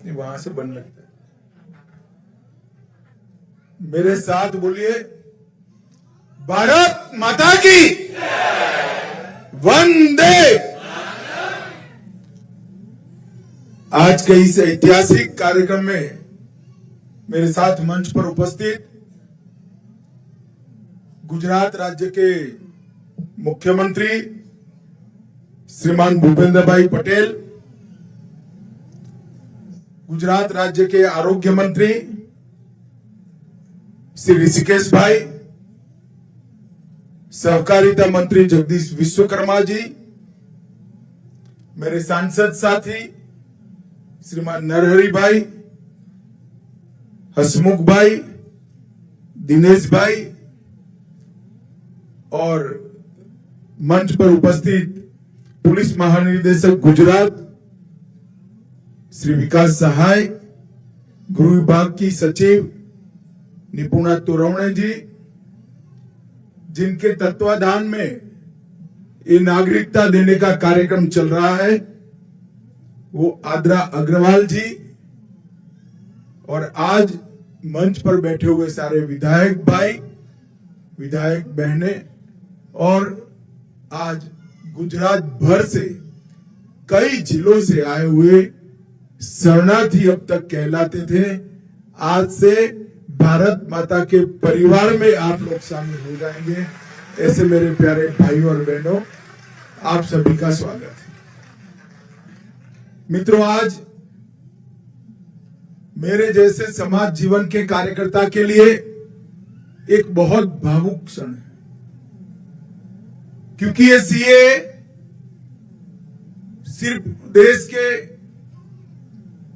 वहां से बन लगता है। मेरे साथ बोलिए, भारत माता की वंदे। आज के इस ऐतिहासिक कार्यक्रम में मेरे साथ मंच पर उपस्थित गुजरात राज्य के मुख्यमंत्री श्रीमान भूपेंद्र भाई पटेल, गुजरात राज्य के आरोग्य मंत्री श्री ऋषिकेश भाई, सहकारिता मंत्री जगदीश विश्वकर्मा जी, मेरे सांसद साथी श्रीमान नरहरि भाई, हसमुख भाई, दिनेश भाई और मंच पर उपस्थित पुलिस महानिदेशक गुजरात श्री विकास सहाय, गृह विभाग की सचिव निपुणा तोरवणे जी, जिनके तत्वाधान में ये नागरिकता देने का कार्यक्रम चल रहा है, वो आद्रा अग्रवाल जी, और आज मंच पर बैठे हुए सारे विधायक भाई, विधायक बहनें, और आज गुजरात भर से कई जिलों से आए हुए शरणार्थी अब तक कहलाते थे, आज से भारत माता के परिवार में आप लोग शामिल हो जाएंगे। ऐसे मेरे प्यारे भाइयों और बहनों, आप सभी का स्वागत है। मित्रों, आज मेरे जैसे समाज जीवन के कार्यकर्ता के लिए एक बहुत भावुक क्षण है, क्योंकि ये सीए सिर्फ देश के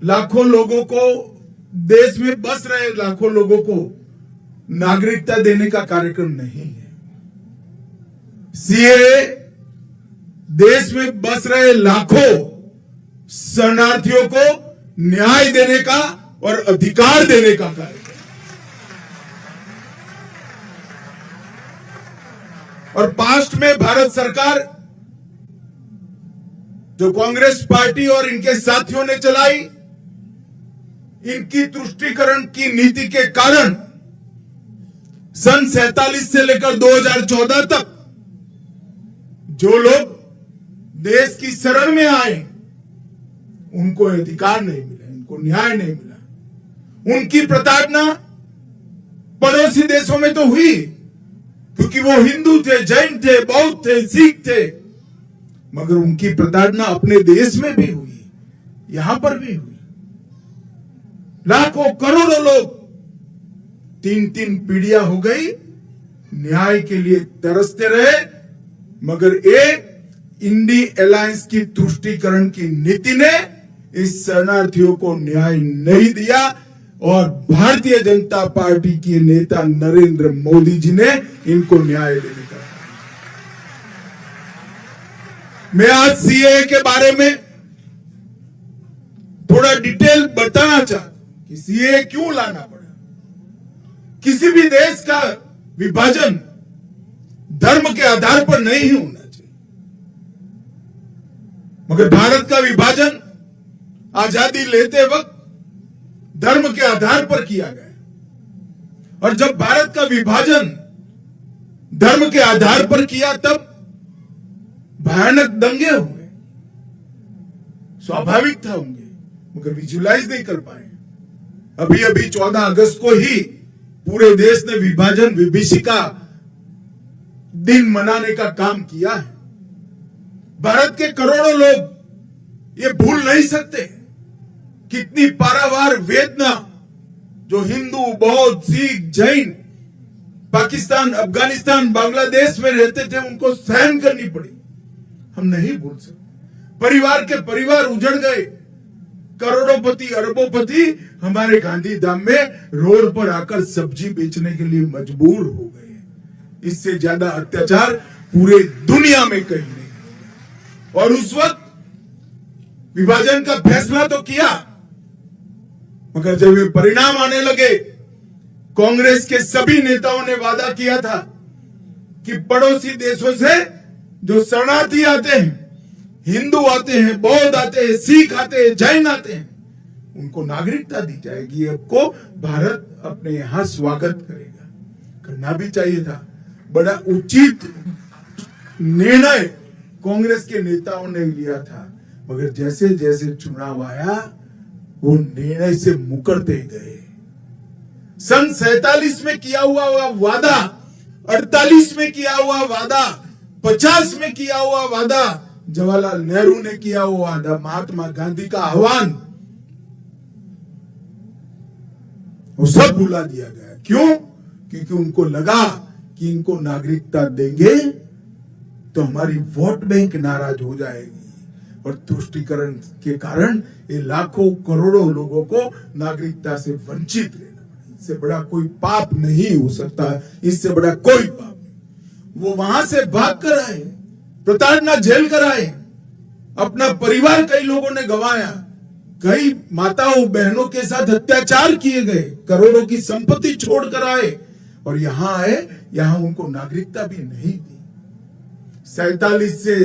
लाखों लोगों को, देश में बस रहे लाखों लोगों को नागरिकता देने का कार्यक्रम नहीं है। सीए देश में बस रहे लाखों शरणार्थियों को न्याय देने का और अधिकार देने का कार्यक्रम। और पास्ट में भारत सरकार, जो कांग्रेस पार्टी और इनके साथियों ने चलाई, इनकी तुष्टीकरण की नीति के कारण सन 47 से लेकर 2014 तक जो लोग देश की शरण में आए, उनको अधिकार नहीं मिला, उनको न्याय नहीं मिला। उनकी प्रताड़ना पड़ोसी देशों में तो हुई, क्योंकि वो हिंदू थे, जैन थे, बौद्ध थे, सिख थे, मगर उनकी प्रताड़ना अपने देश में भी हुई, यहां पर भी हुई। लाखों करोड़ों लोग, 3-3 पीढ़ियां हो गई, न्याय के लिए तरसते रहे, मगर एक इंडी अलायंस की तुष्टीकरण की नीति ने इस शरणार्थियों को न्याय नहीं दिया, और भारतीय जनता पार्टी के नेता नरेंद्र मोदी जी ने इनको न्याय देने का। मैं आज सीए के बारे में थोड़ा डिटेल बताना चाहता हूं कि सीए क्यों लाना पड़ा। किसी भी देश का विभाजन धर्म के आधार पर नहीं होना चाहिए, मगर भारत का विभाजन आजादी लेते वक्त धर्म के आधार पर किया गया, और जब भारत का विभाजन धर्म के आधार पर किया तब भयानक दंगे हुए। स्वाभाविक था होंगे, मगर विजुलाइज नहीं कर पाए। अभी अभी 14 अगस्त को ही पूरे देश ने विभाजन विभीषिका दिन मनाने का काम किया है। भारत के करोड़ों लोग ये भूल नहीं सकते कितनी पारावार वेदना जो हिंदू, बौद्ध, सिख, जैन पाकिस्तान, अफगानिस्तान, बांग्लादेश में रहते थे, उनको सहन करनी पड़ी। हम नहीं भूल सकते। परिवार के परिवार उजड़ गए, करोड़ोंपति, अरबोंपति हमारे गांधीधाम में रोड पर आकर सब्जी बेचने के लिए मजबूर हो गए। इससे ज्यादा अत्याचार पूरे दुनिया में कहीं नहीं। और उस वक्त विभाजन का फैसला तो किया, मगर जब ये परिणाम आने लगे, कांग्रेस के सभी नेताओं ने वादा किया था कि पड़ोसी देशों से जो शरणार्थी आते हैं, हिंदू आते हैं, बौद्ध आते हैं, सिख आते हैं, जैन आते हैं, उनको नागरिकता दी जाएगी। आपको भारत अपने यहां स्वागत करेगा। करना भी चाहिए था। बड़ा उचित निर्णय कांग्रेस के नेताओं ने लिया था, मगर जैसे जैसे चुनाव आया वो निर्णय से मुकरते गए। सन 47 में किया हुआ वादा, 48 में किया हुआ वादा, 50 में किया हुआ वादा, जवाहरलाल नेहरू ने किया हुआ वादा, महात्मा गांधी का आह्वान, वो सब भुला दिया गया। क्यों? क्योंकि उनको लगा कि इनको नागरिकता देंगे तो हमारी वोट बैंक नाराज हो जाएगी और तुष्टीकरण के कारण ये लाखों करोड़ों लोगों को नागरिकता से वंचित रहना पड़ा। इससे बड़ा कोई पाप नहीं हो सकता, इससे बड़ा कोई पाप नहीं। वो वहां से भाग कर आए, प्रताड़ना झेल कर आए, अपना परिवार कई लोगों ने गंवाया, कई माताओं बहनों के साथ अत्याचार किए गए, करोड़ों की संपत्ति छोड़कर आए और यहां आए, यहां उनको नागरिकता भी नहीं दी। 47 से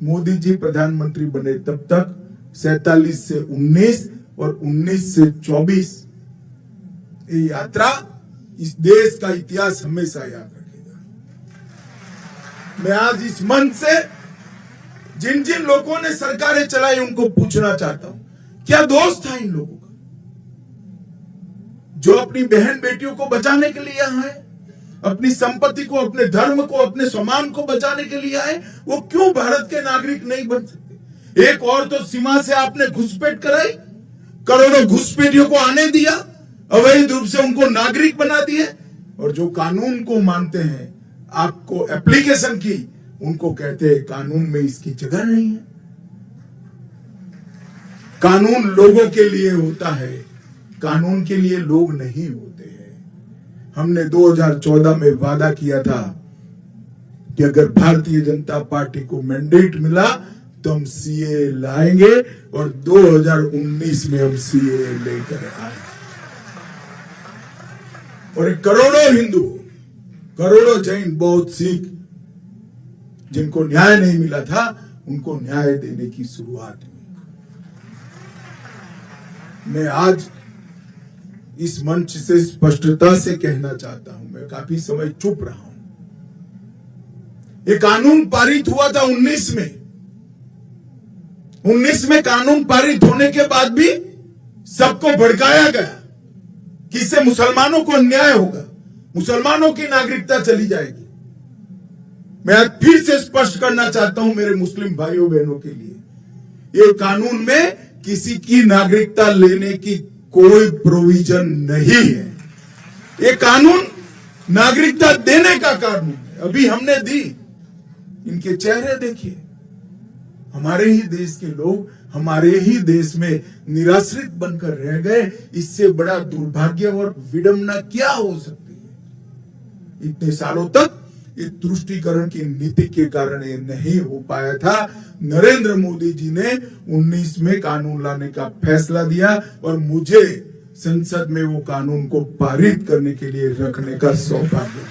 मोदी जी प्रधानमंत्री बने तब तक 47 से 19 और 19 से 24 ये यात्रा इस देश का इतिहास हमेशा याद रखेगा। मैं आज इस मंच से जिन जिन लोगों ने सरकारें चलाई उनको पूछना चाहता हूं, क्या दोष था इन लोगों का जो अपनी बहन बेटियों को बचाने के लिए आए, अपनी संपत्ति को, अपने धर्म को, अपने सम्मान को बचाने के लिए आए? वो क्यों भारत के नागरिक नहीं बन सकते? एक और तो सीमा से आपने घुसपैठ कराई, करोड़ों घुसपैठियों को आने दिया, अवैध रूप से उनको नागरिक बना दिए, और जो कानून को मानते हैं, आपको एप्लीकेशन की, उनको कहते हैं कानून में इसकी जगह नहीं है। कानून लोगों के लिए होता है, कानून के लिए लोग नहीं होते हैं। हमने 2014 में वादा किया था कि अगर भारतीय जनता पार्टी को मैंडेट मिला तो हम सीए लाएंगे, और 2019 में हम सीए लेकर आए। और करोड़ों हिंदू, करोड़ों जैन, बौद्ध, सिख जिनको न्याय नहीं मिला था, उनको न्याय देने की शुरुआत हुई। मैं आज इस मंच से स्पष्टता से कहना चाहता हूं, मैं काफी समय चुप रहा हूं। ये कानून पारित हुआ था 19 में। 19 में कानून पारित होने के बाद भी सबको भड़काया गया कि इससे मुसलमानों को अन्याय होगा, मुसलमानों की नागरिकता चली जाएगी। मैं आज फिर से स्पष्ट करना चाहता हूं मेरे मुस्लिम भाइयों बहनों के लिए, ये कानून में किसी की नागरिकता लेने की कोई प्रोविजन नहीं है। ये कानून नागरिकता देने का कानून है। अभी हमने दी, इनके चेहरे देखिए, हमारे ही देश के लोग हमारे ही देश में निराश्रित बनकर रह गए। इससे बड़ा दुर्भाग्य और विडंबना क्या हो सकती है? इतने सालों तक ये तुष्टीकरण की नीति के कारण ये नहीं हो पाया था। नरेंद्र मोदी जी ने 19 में कानून लाने का फैसला दिया और मुझे संसद में वो कानून को पारित करने के लिए रखने का सौभाग्य।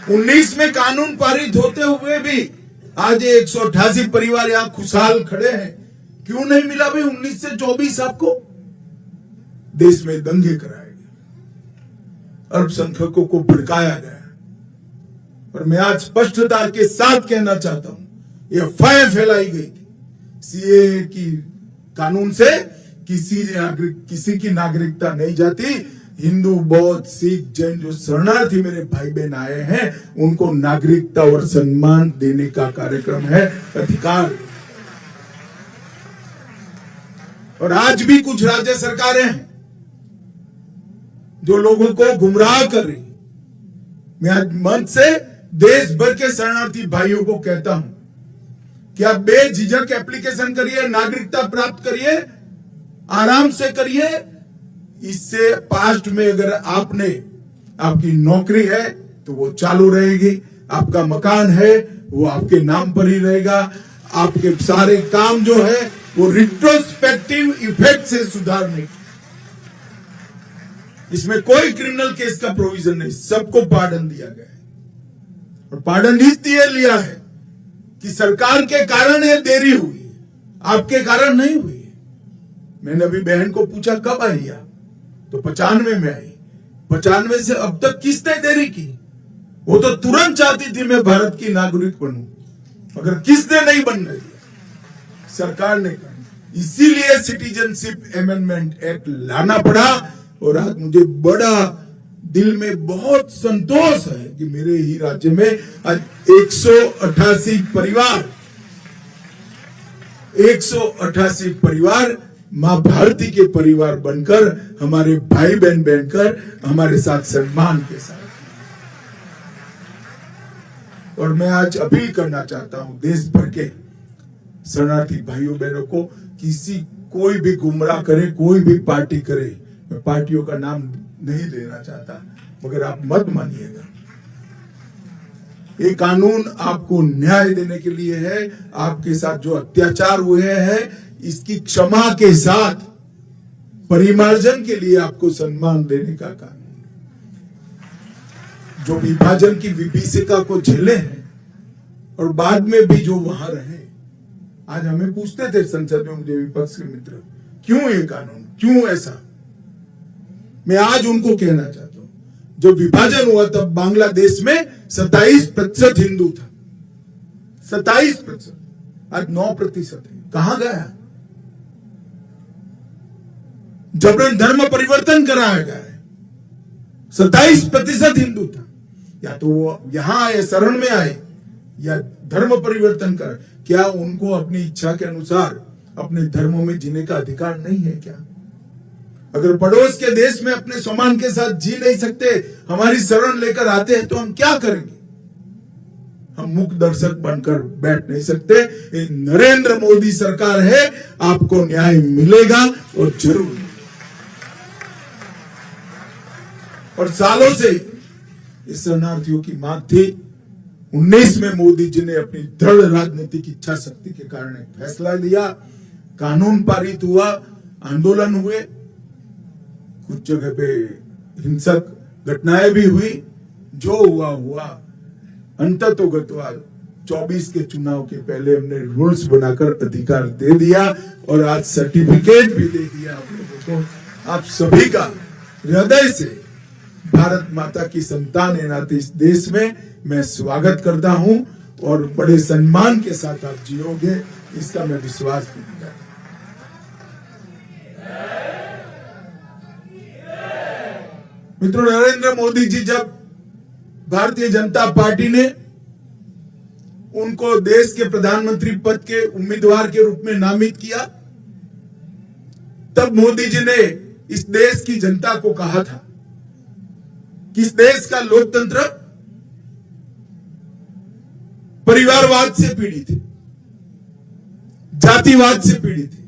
19 में कानून पारित होते हुए भी आज 188 परिवार यहां खुशहाल खड़े हैं। क्यों नहीं मिला भाई 19 से 24? आपको देश में दंगे कराए गए, अल्पसंख्यकों को भड़काया गया। और मैं आज स्पष्टता के साथ कहना चाहता हूं, ये अफवाह फैलाई गई थी सीए की कानून से किसी की नागरिकता नहीं जाती। हिंदू, बौद्ध, सिख, जैन जो शरणार्थी मेरे भाई बहन आए हैं, उनको नागरिकता और सम्मान देने का कार्यक्रम है, अधिकार। और आज भी कुछ राज्य सरकारें हैं जो लोगों को गुमराह कर रही। मैं आज मंच से देश भर के शरणार्थी भाइयों को कहता हूं कि आप बेझिझक एप्लीकेशन करिए, नागरिकता प्राप्त करिए, आराम से करिए। इससे पास्ट में अगर आपकी नौकरी है तो वो चालू रहेगी, आपका मकान है वो आपके नाम पर ही रहेगा, आपके सारे काम जो है वो रिट्रोस्पेक्टिव इफेक्ट से सुधारने, इसमें कोई क्रिमिनल केस का प्रोविजन नहीं, सबको पार्डन दिया गया है। और पार्डन इसलिए लिया है कि सरकार के कारण ये देरी हुई, आपके कारण नहीं हुई। मैंने अभी बहन को पूछा कब आई आप, तो 95 में आई। 95 से अब तक किसने देरी की? वो तो तुरंत चाहती थी मैं भारत की नागरिक बनूं, मगर किसने नहीं बनने दिया? सरकार ने कहा। इसीलिए सिटीजनशिप अमेंडमेंट एक्ट लाना पड़ा। और आज मुझे बड़ा दिल में बहुत संतोष है कि मेरे ही राज्य में आज 188 परिवार मां भारती के परिवार बनकर, हमारे भाई बहन बनकर हमारे साथ सम्मान के साथ। और मैं आज अपील करना चाहता हूं देश भर के शरणार्थी भाइयों बहनों को, कोई भी गुमराह करे, कोई भी पार्टी करे, मैं पार्टियों का नाम नहीं लेना चाहता, मगर आप मत मानिएगा। ये कानून आपको न्याय देने के लिए है। आपके साथ जो अत्याचार हुए हैं इसकी क्षमा के साथ परिमार्जन के लिए आपको सम्मान देने का कानून है। जो विभाजन की विभीषिका को झेले हैं और बाद में भी जो वहां रहे, आज हमें पूछते थे संसद में मुझे विपक्ष के मित्र, क्यों ये कानून, क्यों ऐसा? मैं आज उनको कहना चाहता हूं, जब विभाजन हुआ तब बांग्लादेश में 27% हिंदू था, 27%, आज 9% है। कहां गया? जबरन धर्म परिवर्तन कराया गया है। 27% हिंदू था। या तो वो यहां आए, शरण में आए, या धर्म परिवर्तन कर। क्या उनको अपनी इच्छा के अनुसार अपने धर्मों में जीने का अधिकार नहीं है क्या? अगर पड़ोस के देश में अपने सम्मान के साथ जी नहीं सकते, हमारी शरण लेकर आते हैं, तो हम क्या करेंगे? हम मूक दर्शक बनकर बैठ नहीं सकते। ये नरेंद्र मोदी सरकार है, आपको न्याय मिलेगा और जरूर। और सालों से इस शरणार्थियों की मांग थी। 19 में मोदी जी ने अपनी दृढ़ राजनीतिक इच्छा शक्ति के कारण एक फैसला लिया, कानून पारित हुआ, आंदोलन हुए, कुछ जगह पे हिंसक घटनाएं भी हुई। जो हुआ हुआ, अंततोगत्वा 24 के चुनाव के पहले हमने रूल्स बनाकर अधिकार दे दिया और आज सर्टिफिकेट भी दे दिया आप लोगों को। आप सभी का हृदय से भारत माता की संतान है नाते इस देश में मैं स्वागत करता हूं और बड़े सम्मान के साथ आप जियोगे, इसका मैं विश्वास भी करता हूं। मित्रों, नरेंद्र मोदी जी जब भारतीय जनता पार्टी ने उनको देश के प्रधानमंत्री पद के उम्मीदवार के रूप में नामित किया, तब मोदी जी ने इस देश की जनता को कहा था कि इस देश का लोकतंत्र परिवारवाद से पीड़ित है, जातिवाद से पीड़ित है,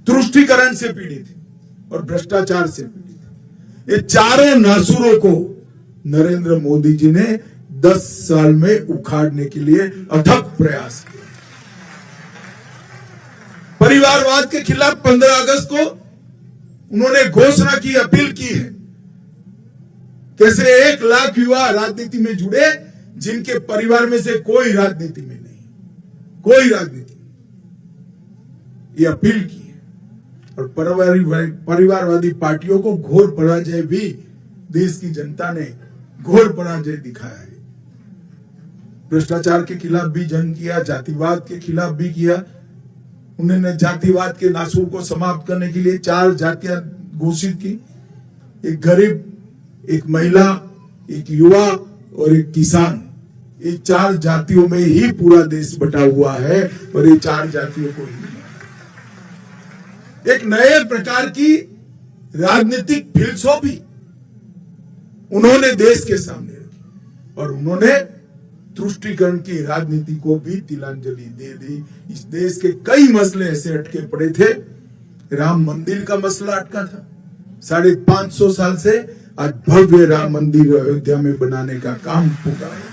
तुष्टीकरण से पीड़ित है और भ्रष्टाचार से पीड़ित है। ये चारों नासूरों को नरेंद्र मोदी जी ने 10 साल में उखाड़ने के लिए अथक प्रयास किया। परिवारवाद के खिलाफ 15 अगस्त को उन्होंने घोषणा की, अपील की है। कैसे 1 लाख युवा राजनीति में जुड़े जिनके परिवार में से कोई राजनीति में नहीं, कोई राजनीति नहीं, ये अपील की है। और परिवारवादी पार्टियों को घोर पराजय भी देश की जनता ने घोर पराजय दिखाया है। भ्रष्टाचार के खिलाफ भी जंग किया, जातिवाद के खिलाफ भी किया। उन्होंने जातिवाद के नासूर को समाप्त करने के लिए 4 जातियां घोषित की, एक गरीब, एक महिला, एक युवा और एक किसान। ये 4 जातियों में ही पूरा देश बटा हुआ है और ये 4 जातियों को ही एक नए प्रकार की राजनीतिक फिलसफी उन्होंने देश के सामने रखी और उन्होंने तुष्टीकरण की राजनीति को भी तिलांजलि दे दी। इस देश के कई मसले ऐसे अटके पड़े थे। राम मंदिर का मसला अटका था 550 साल से, आज भव्य राम मंदिर अयोध्या में बनाने का काम पूरा है।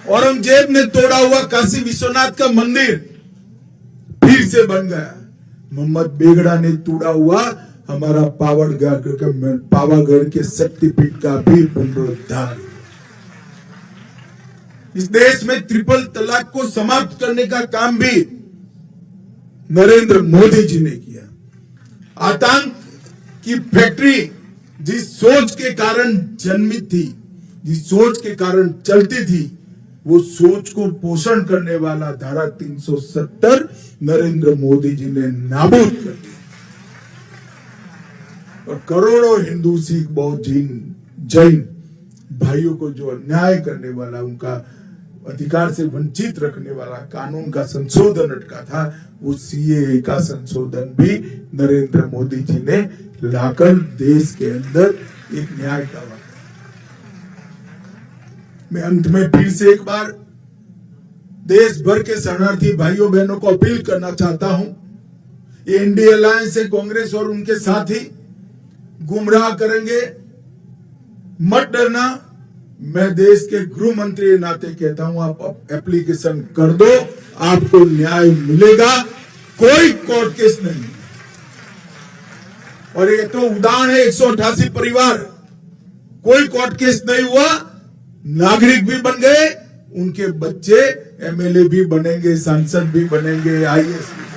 औरंगजेब ने तोड़ा हुआ काशी विश्वनाथ का मंदिर फिर से बन गया। मोहम्मद बेगड़ा ने तोड़ा हुआ हमारा पावागढ़ के शक्तिपीठ का भी पुनरुद्धार। इस देश में ट्रिपल तलाक को समाप्त करने का काम भी नरेंद्र मोदी जी ने किया। आतंक की फैक्ट्री जिस सोच के कारण जन्मी थी, जिस सोच के कारण चलती थी, वो सोच को पोषण करने वाला धारा 370 नरेंद्र मोदी जी ने नाबूद कर दिया और करोड़ों हिंदू, सिख, बौद्ध, जैन भाइयों को जो अन्याय करने वाला, उनका अधिकार से वंचित रखने वाला कानून का संशोधन अटका था, उस सीएए का संशोधन भी नरेंद्र मोदी जी ने लाकर देश के अंदर एक न्याय का वादा। मैं अंत में फिर से एक बार देश भर के शरणार्थी भाइयों बहनों को अपील करना चाहता हूं, ये इंडिया अलायंस से कांग्रेस और उनके साथी गुमराह करेंगे, मत डरना। मैं देश के गृह मंत्री के नाते कहता हूं, आप एप्लीकेशन कर दो, आपको न्याय मिलेगा, कोई कोर्ट केस नहीं। और ये तो उदाहरण है, 188 परिवार, कोई कोर्ट केस नहीं हुआ, नागरिक भी बन गए, उनके बच्चे एमएलए भी बनेंगे, सांसद भी बनेंगे, आईएएस भी।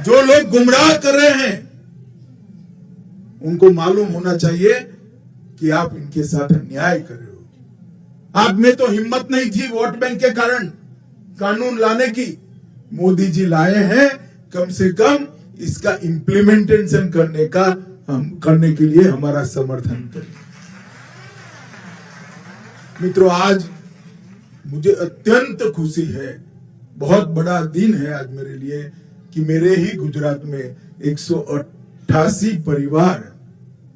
जो लोग गुमराह कर रहे हैं उनको मालूम होना चाहिए कि आप इनके साथ अन्याय कर रहे हो। आप में तो हिम्मत नहीं थी वोट बैंक के कारण कानून लाने की, मोदी जी लाए हैं, कम से कम इसका इम्प्लीमेंटेशन करने के लिए हमारा समर्थन करें। मित्रों, आज मुझे अत्यंत खुशी है, बहुत बड़ा दिन है आज मेरे लिए कि मेरे ही गुजरात में 188 परिवार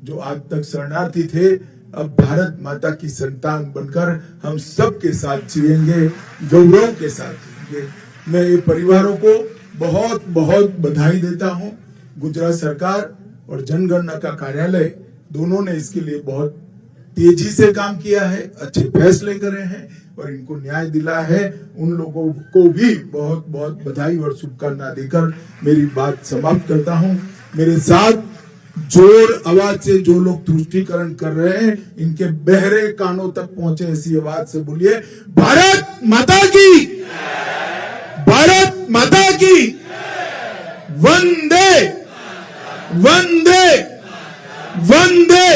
जो आज तक शरणार्थी थे, अब भारत माता की संतान बनकर हम सबके साथ जिएंगे, गौरव के साथ जिएंगे। मैं ये परिवारों को बहुत बहुत बधाई देता हूं। गुजरात सरकार और जनगणना का कार्यालय दोनों ने इसके लिए बहुत तेजी से काम किया है, अच्छे फैसले करे हैं और इनको न्याय दिला है। उन लोगों को भी बहुत बहुत बधाई और शुभकामना देकर मेरी बात समाप्त करता हूं। मेरे साथ जोर आवाज से जो लोग तुष्टीकरण कर रहे हैं, इनके बहरे कानों तक पहुंचे ऐसी आवाज से बोलिए, भारत माता की, भारत माता की, वंदे वंदे वंदे